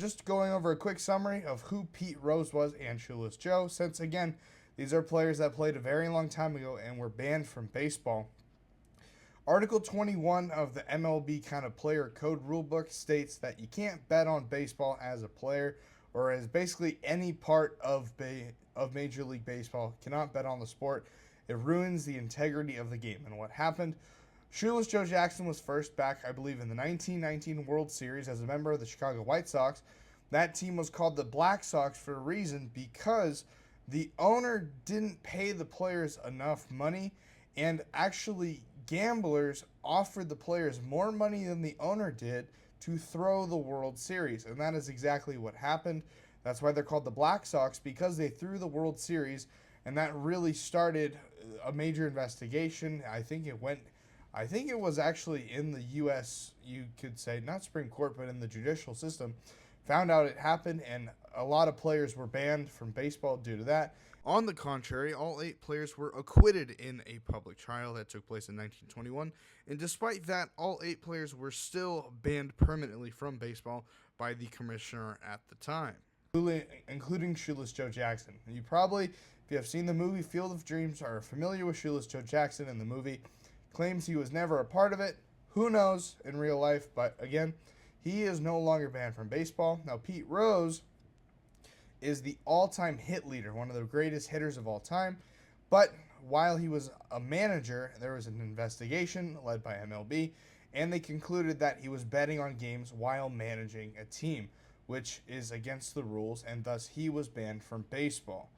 Just going over a quick summary of who Pete Rose was and Shoeless Joe, since again, these are players that played a very long time ago and were banned from baseball. Article 21 of the MLB kind of player code rulebook states that you can't bet on baseball as a player or as basically any part of Major League Baseball. Cannot bet on the sport. It ruins the integrity of the game. And what happened? Shoeless Joe Jackson was first back, I believe, in the 1919 World Series as a member of the Chicago White Sox. That team was called the Black Sox for a reason, because the owner didn't pay the players enough money, and actually gamblers offered the players more money than the owner did to throw the World Series. And that is exactly what happened. That's why they're called the Black Sox, because they threw the World Series, and that really started a major investigation. I think it was actually in the U.S., you could say, not Supreme Court, but in the judicial system, found out it happened, and a lot of players were banned from baseball due to that. On the contrary, all 8 players were acquitted in a public trial that took place in 1921, and despite that, all 8 players were still banned permanently from baseball by the commissioner at the time, including Shoeless Joe Jackson. You probably, if you have seen the movie Field of Dreams, are familiar with Shoeless Joe Jackson in the movie. Claims he was never a part of it. Who knows in real life, but again, he is no longer banned from baseball. Now, Pete Rose is the all-time hit leader, one of the greatest hitters of all time. But while he was a manager, there was an investigation led by MLB, and they concluded that he was betting on games while managing a team, which is against the rules, and thus he was banned from baseball.